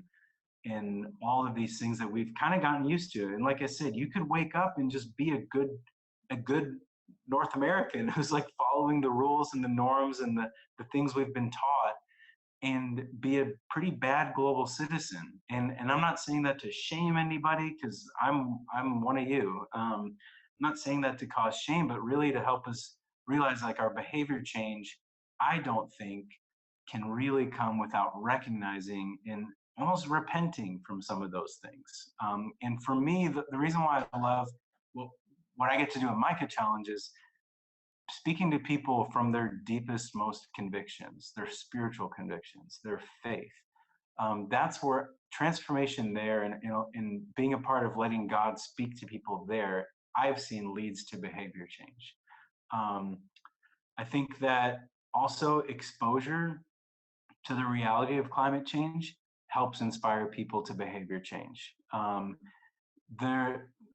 and all of these things that we've kind of gotten used to. And like I said, you could wake up and just be a good North American who's like following the rules and the norms and the things we've been taught, and be a pretty bad global citizen. And I'm not saying that to shame anybody, because I'm one of you. I'm not saying that to cause shame, but really to help us realize like our behavior change, I don't think can really come without recognizing and almost repenting from some of those things. And for me, the reason why I love what I get to do in Micah Challenge is speaking to people from their deepest, most convictions, their spiritual convictions, their faith. That's where transformation there, and being a part of letting God speak to people there, I've seen leads to behavior change. I think that also exposure to the reality of climate change helps inspire people to behavior change.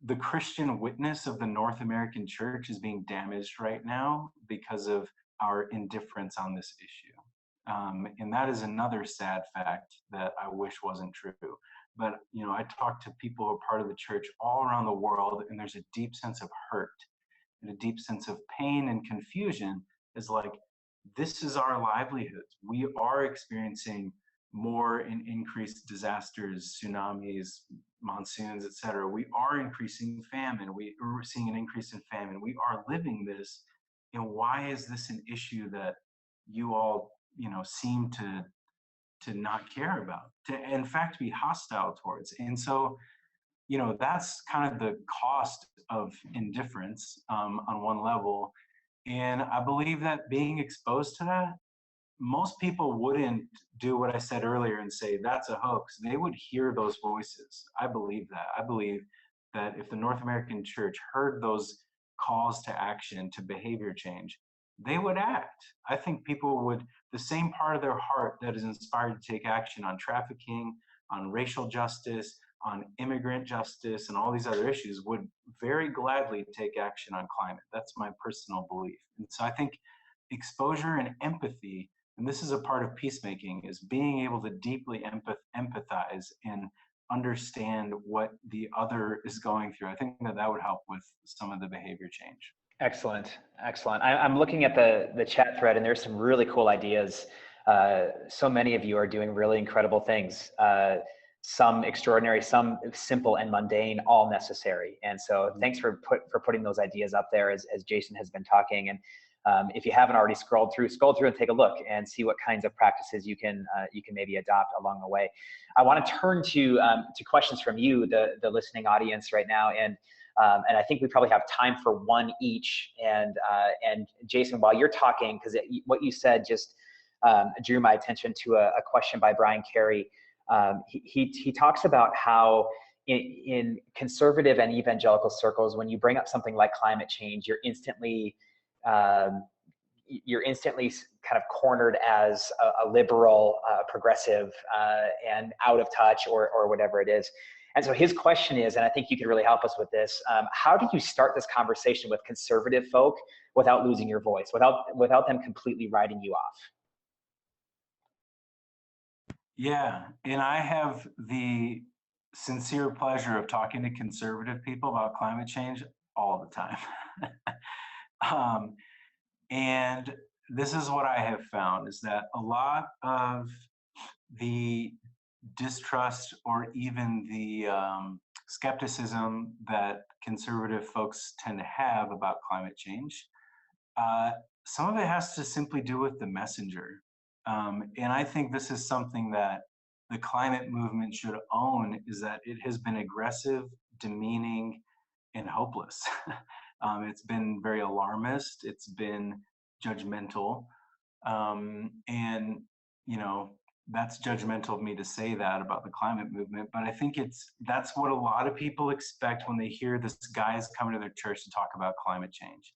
The Christian witness of the North American church is being damaged right now because of our indifference on this issue. And that is another sad fact that I wish wasn't true. But, you know, I talk to people who are part of the church all around the world, and there's a deep sense of hurt and a deep sense of pain and confusion. Is like, this is our livelihoods. We are experiencing more and increased disasters, tsunamis, monsoons, etc. We are increasing famine. We're seeing an increase in famine. We are living this. And why is this an issue that you all, you know, seem to not care about, to in fact be hostile towards? And so, you know, that's kind of the cost of indifference on one level. And I believe that being exposed to that, most people wouldn't do what I said earlier and say, that's a hoax. They would hear those voices. I believe that. I believe that if the North American church heard those calls to action, to behavior change, they would act. I think people would, the same part of their heart that is inspired to take action on trafficking, on racial justice, on immigrant justice, and all these other issues, would very gladly take action on climate. That's my personal belief. And so I think exposure and empathy, and this is a part of peacemaking, is being able to deeply empathize and understand what the other is going through. I think that would help with some of the behavior change. Excellent, excellent. I'm looking at the chat thread, and there's some really cool ideas. So many of you are doing really incredible things. Some extraordinary, some simple and mundane, all necessary. And so thanks for putting those ideas up there as Jason has been talking. And if you haven't already scroll through and take a look and see what kinds of practices you can maybe adopt along the way. I want to turn to questions from you, the listening audience right now. And I think we probably have time for one each. And Jason, while you're talking, because what you said just drew my attention to a question by Brian Carey. He talks about how in conservative and evangelical circles, when you bring up something like climate change, you're instantly kind of cornered as a liberal, progressive, and out of touch or whatever it is. And so his question is, and I think you could really help us with this, how do you start this conversation with conservative folk without losing your voice, without them completely writing you off? Yeah, and I have the sincere pleasure of talking to conservative people about climate change all the time. And this is what I have found, is that a lot of the distrust or even the skepticism that conservative folks tend to have about climate change, some of it has to simply do with the messenger. And I think this is something that the climate movement should own, is that it has been aggressive, demeaning, and hopeless. It's been very alarmist. It's been judgmental. And, you know, that's judgmental of me to say that about the climate movement, but I think that's what a lot of people expect when they hear this guy's coming to their church to talk about climate change.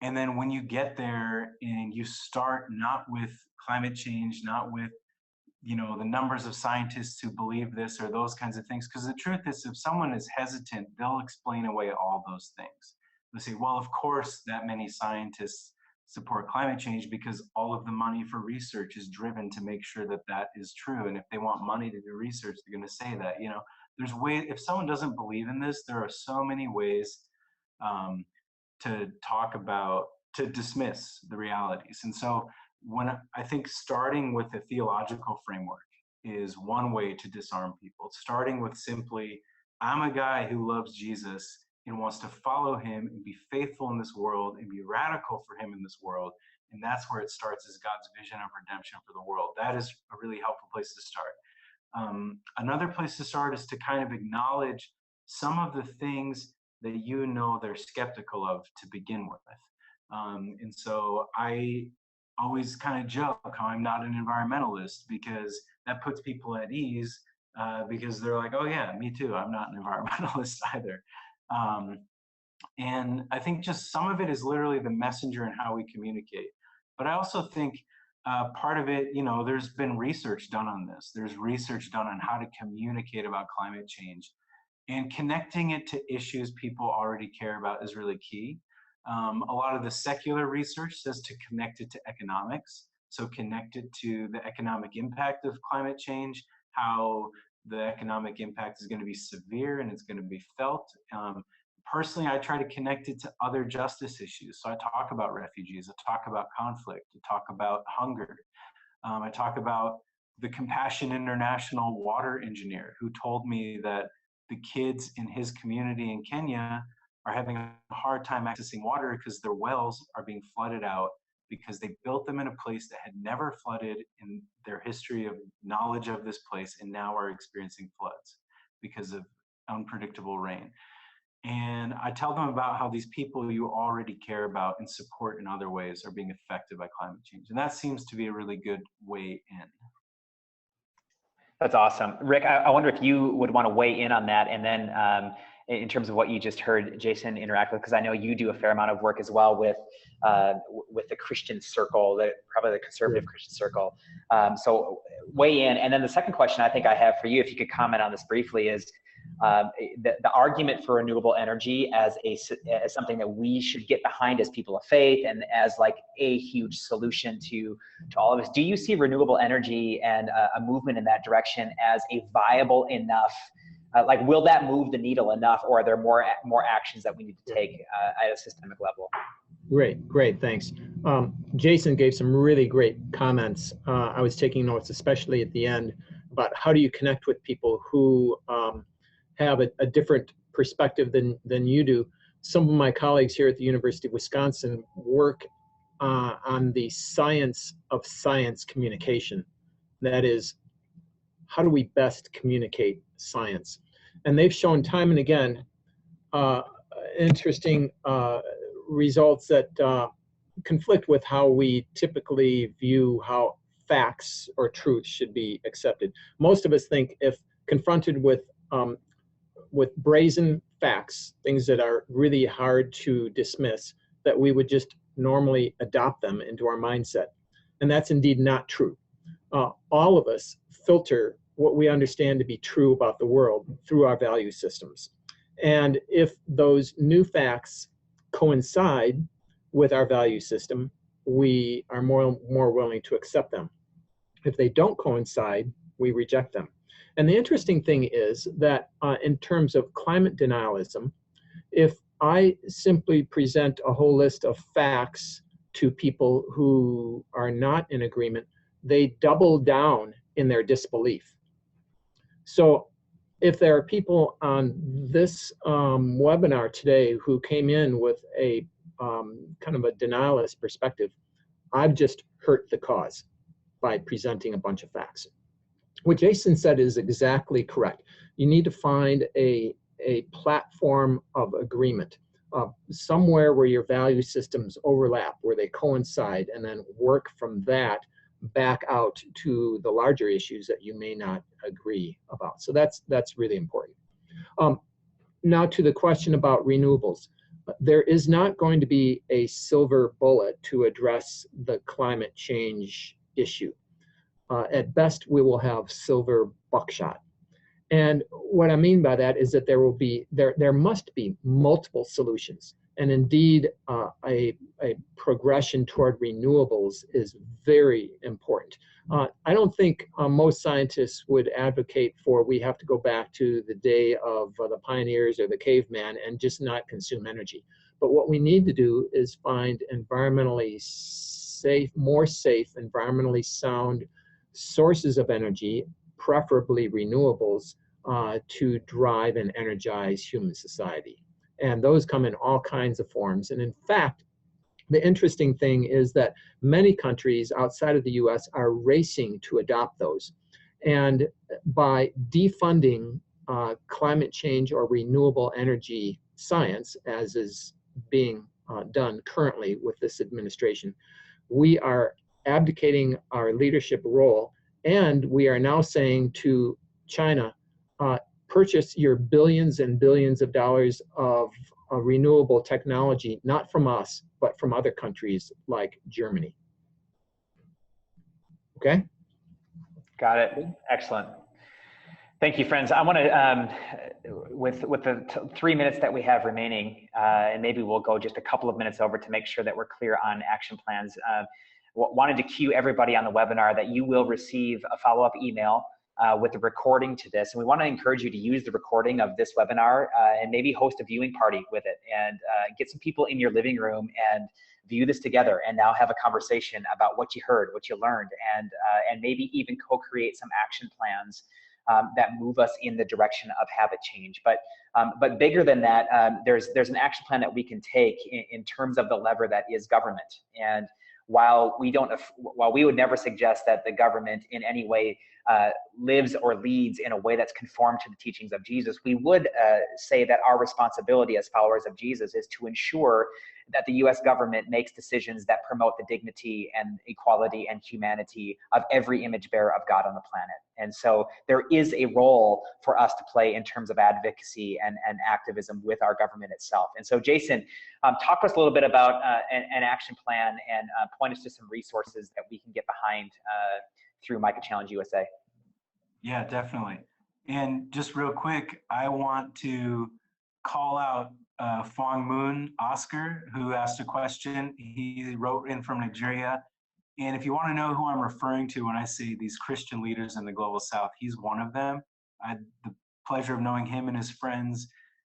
And then when you get there and you start not with climate change, not with, you know, the numbers of scientists who believe this or those kinds of things, because the truth is, if someone is hesitant, they'll explain away all those things. they say, well, of course that many scientists support climate change because all of the money for research is driven to make sure that that is true. And if they want money to do research, they're going to say that. You know, there's ways, if someone doesn't believe in this, there are so many ways to talk about, to dismiss the realities. And so when I think starting with a theological framework is one way to disarm people, starting with simply, I'm a guy who loves Jesus and wants to follow him and be faithful in this world and be radical for him in this world. And that's where it starts, is God's vision of redemption for the world. That is a really helpful place to start. Another place to start is to kind of acknowledge some of the things that you know they're skeptical of to begin with. And so I always kind of joke how I'm not an environmentalist, because that puts people at ease, because they're like, oh yeah, me too, I'm not an environmentalist either. And I think just some of it is literally the messenger and how we communicate. But I also think part of it, you know, there's been research done on this. There's research done on how to communicate about climate change, and connecting it to issues people already care about is really key. A lot of the secular research says to connect it to economics. So connect it to the economic impact of climate change, how the economic impact is going to be severe and it's going to be felt. Personally, I try to connect it to other justice issues. So I talk about refugees, I talk about conflict, I talk about hunger. I talk about the Compassion International water engineer who told me that the kids in his community in Kenya are having a hard time accessing water because their wells are being flooded out because they built them in a place that had never flooded in their history of knowledge of this place, and now are experiencing floods because of unpredictable rain. And I tell them about how these people you already care about and support in other ways are being affected by climate change. And that seems to be a really good way in. That's awesome. Rick, I wonder if you would want to weigh in on that, and then in terms of what you just heard Jason interact with, because I know you do a fair amount of work as well with the Christian circle, probably the conservative Christian circle. So weigh in. And then the second question I think I have for you, if you could comment on this briefly, is the argument for renewable energy as something that we should get behind as people of faith, and as like a huge solution to all of us. Do you see renewable energy and a movement in that direction as a viable enough, like will that move the needle enough, or are there more actions that we need to take at a systemic level? Great, thanks. Jason gave some really great comments. I was taking notes, especially at the end, about how do you connect with people who have a different perspective than you do. Some of my colleagues here at the University of Wisconsin work on the science of science communication. That is, how do we best communicate science? And they've shown time and again interesting results that conflict with how we typically view how facts or truth should be accepted. Most of us think if confronted with brazen facts, things that are really hard to dismiss, that we would just normally adopt them into our mindset. And that's indeed not true. All of us filter what we understand to be true about the world through our value systems. And if those new facts coincide with our value system, we are more willing to accept them. If they don't coincide, we reject them. And the interesting thing is that in terms of climate denialism, if I simply present a whole list of facts to people who are not in agreement, they double down in their disbelief. So if there are people on this webinar today who came in with a kind of a denialist perspective, I've just hurt the cause by presenting a bunch of facts. What Jason said is exactly correct. You need to find a platform of agreement, somewhere where your value systems overlap, where they coincide, and then work from that back out to the larger issues that you may not agree about. So that's really important. Now to the question about renewables. There is not going to be a silver bullet to address the climate change issue. At best, we will have silver buckshot. And what I mean by that is that there must be multiple solutions. And indeed, a progression toward renewables is very important. I don't think most scientists would advocate for we have to go back to the day of the pioneers or the caveman and just not consume energy. But what we need to do is find environmentally safe, more safe, environmentally sound sources of energy, preferably renewables, to drive and energize human society. And those come in all kinds of forms. And in fact, the interesting thing is that many countries outside of the US are racing to adopt those. And by defunding climate change or renewable energy science, as is being done currently with this administration, we are abdicating our leadership role. And we are now saying to China, purchase your billions and billions of dollars of renewable technology, not from us, but from other countries like Germany. Okay? Got it. Excellent. Thank you, friends. I want to, with the 3 minutes that we have remaining, and maybe we'll go just a couple of minutes over to make sure that we're clear on action plans. Wanted to cue everybody on the webinar that you will receive a follow-up email with the recording to this. And we want to encourage you to use the recording of this webinar and maybe host a viewing party with it, and get some people in your living room and view this together, and now have a conversation about what you heard, what you learned, and maybe even co-create some action plans that move us in the direction of habit change. But bigger than that, there's an action plan that we can take in terms of the lever that is government. And while we would never suggest that the government in any way lives or leads in a way that's conformed to the teachings of Jesus, we would say that our responsibility as followers of Jesus is to ensure that the US government makes decisions that promote the dignity and equality and humanity of every image bearer of God on the planet. And so there is a role for us to play in terms of advocacy and activism with our government itself. And so Jason, talk to us a little bit about an action plan, and point us to some resources that we can get behind through Micah Challenge USA. Yeah, definitely. And just real quick, I want to call out Fong Moon Oscar, who asked a question. He wrote in from Nigeria. And if you want to know who I'm referring to when I say these Christian leaders in the Global South, he's one of them. I had the pleasure of knowing him and his friends.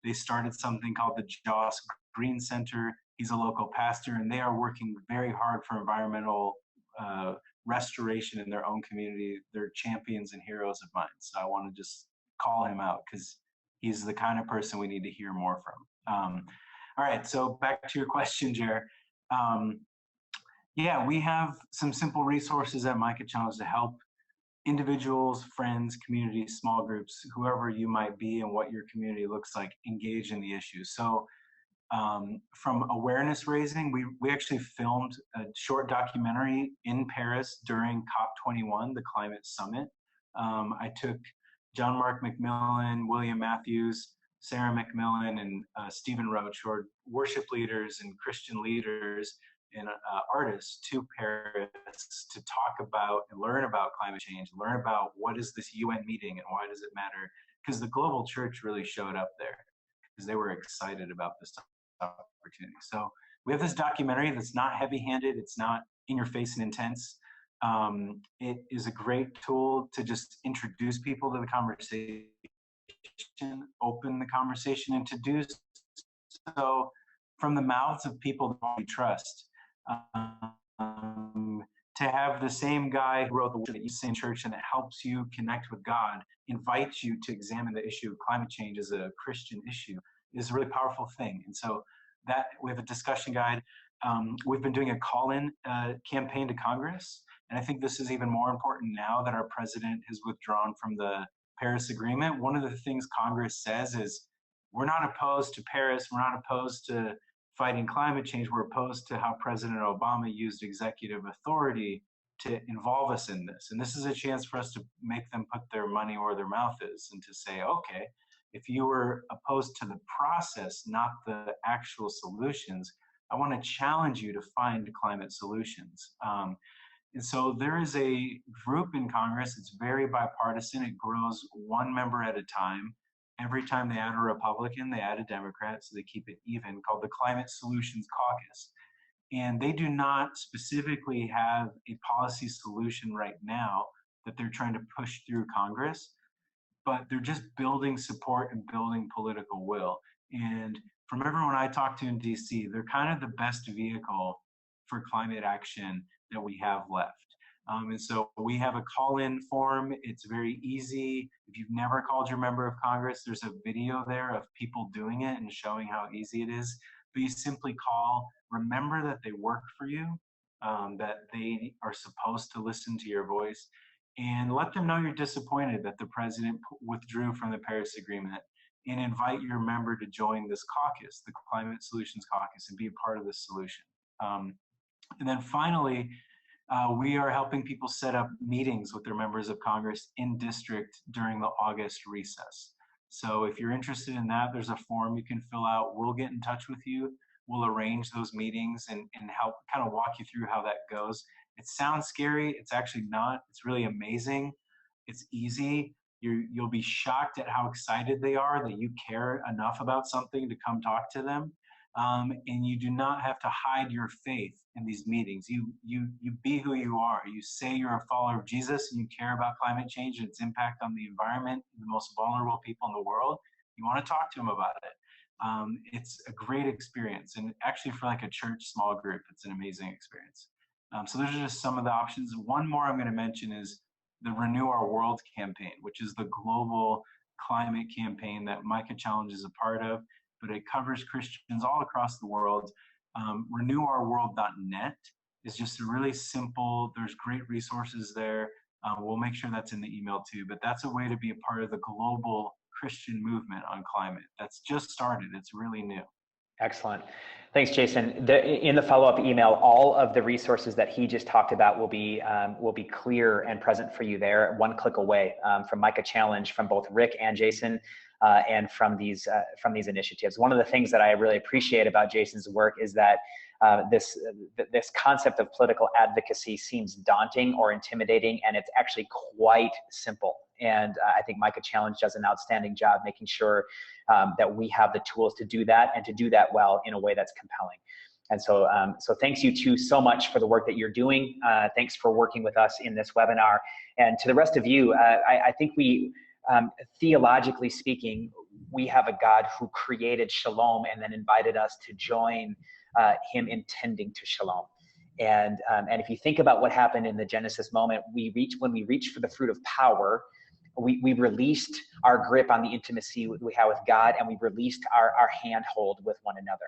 They started something called the Joss Green Center. He's a local pastor, and they are working very hard for environmental restoration in their own community. They're champions and heroes of mine. So I want to just call him out because he's the kind of person we need to hear more from. All right, so back to your question, Jer. Yeah, we have some simple resources at Micah Challenge to help individuals, friends, communities, small groups, whoever you might be and what your community looks like, engage in the issue. So from awareness raising, we actually filmed a short documentary in Paris during COP21, the climate summit. I took John Mark McMillan, William Matthews, Sarah McMillan, and Stephen Roach, who are worship leaders and Christian leaders and artists, to Paris to talk about and learn about climate change, learn about what is this UN meeting and why does it matter? Because the global church really showed up there because they were excited about this opportunity. So we have this documentary that's not heavy-handed, it's not in your face and intense. It is a great tool to just introduce people to the conversation, open the conversation, and to do so from the mouths of people that we trust. To have the same guy who wrote the word that you say in church and that helps you connect with God, invites you to examine the issue of climate change as a Christian issue, is a really powerful thing. And so that we have a discussion guide. We've been doing a call-in campaign to Congress. And I think this is even more important now that our president has withdrawn from the Paris Agreement. One of the things Congress says is, we're not opposed to Paris, we're not opposed to fighting climate change, we're opposed to how President Obama used executive authority to involve us in this. And this is a chance for us to make them put their money where their mouth is and to say, okay, if you were opposed to the process, not the actual solutions, I want to challenge you to find climate solutions. And so there is a group in Congress, it's very bipartisan, it grows one member at a time. every time they add a Republican, they add a Democrat, so they keep it even, called the Climate Solutions Caucus. And they do not specifically have a policy solution right now that they're trying to push through Congress, but they're just building support and building political will. And from everyone I talk to in DC, they're kind of the best vehicle for climate action that we have left. And so we have a call-in form. It's very easy. If you've never called your member of Congress, there's a video there of people doing it and showing how easy it is. But you simply call, remember that they work for you, that they are supposed to listen to your voice, and let them know you're disappointed that the president withdrew from the Paris Agreement, and invite your member to join this caucus, the Climate Solutions Caucus, and be a part of this solution. And then finally, we are helping people set up meetings with their members of Congress in district during the August recess. So if you're interested in that, there's a form you can fill out. We'll get in touch with you. We'll arrange those meetings and help kind of walk you through how that goes. It sounds scary. It's actually not. It's really amazing. It's easy. You'll be shocked at how excited they are that you care enough about something to come talk to them. And you do not have to hide your faith in these meetings. You be who you are. You say you're a follower of Jesus and you care about climate change and its impact on the environment, the most vulnerable people in the world. You want to talk to them about it. It's a great experience. And actually for like a church small group, it's an amazing experience. So those are just some of the options. One more I'm going to mention is the Renew Our World campaign, which is the global climate campaign that Micah Challenge is a part of, but it covers Christians all across the world. RenewOurWorld.net is just a really simple, there's great resources there. We'll make sure that's in the email too, but that's a way to be a part of the global Christian movement on climate. That's just started, it's really new. Excellent. Thanks, Jason. In the follow-up email, all of the resources that he just talked about will be clear and present for you there, one click away, from Micah Challenge, from both Rick and Jason, and from these initiatives. One of the things that I really appreciate about Jason's work is that this concept of political advocacy seems daunting or intimidating, and it's actually quite simple. And I think Micah Challenge does an outstanding job making sure that we have the tools to do that, and to do that well in a way that's compelling. And so, so thanks you two so much for the work that you're doing. Thanks for working with us in this webinar. And to the rest of you, I think we, theologically speaking, we have a God who created shalom and then invited us to join him in tending to shalom. And if you think about what happened in the Genesis moment, when we reach for the fruit of power, we released our grip on the intimacy we have with God, and we released our handhold with one another.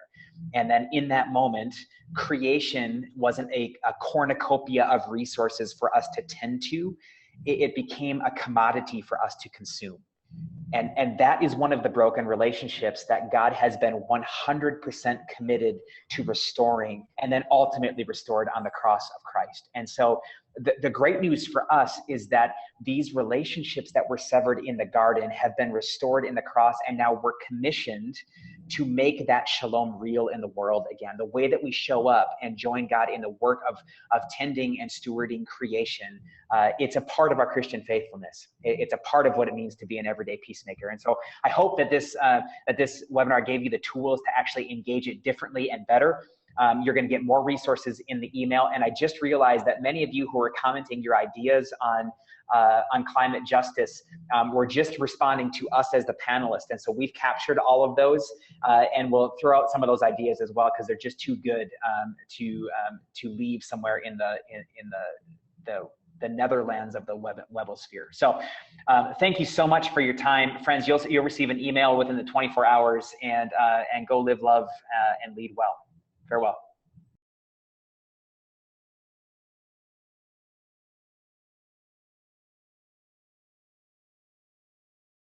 And then in that moment, creation wasn't a cornucopia of resources for us to tend to. It became a commodity for us to consume. And that is one of the broken relationships that God has been 100% committed to restoring, and then ultimately restored on the cross of Christ. And so the great news for us is that these relationships that were severed in the garden have been restored in the cross, and now we're commissioned to make that shalom real in the world again. The way that we show up and join God in the work of tending and stewarding creation, it's a part of our Christian faithfulness. It's a part of what it means to be an everyday peacemaker. And so I hope that this webinar gave you the tools to actually engage it differently and better. You're going to get more resources in the email. And I just realized that many of you who are commenting your ideas on climate justice were just responding to us as the panelists. And so we've captured all of those, and we'll throw out some of those ideas as well, because they're just too good to leave somewhere in the Netherlands of the webosphere. So thank you so much for your time. Friends, you'll receive an email within the 24 hours, and go live, love, and lead well. Farewell.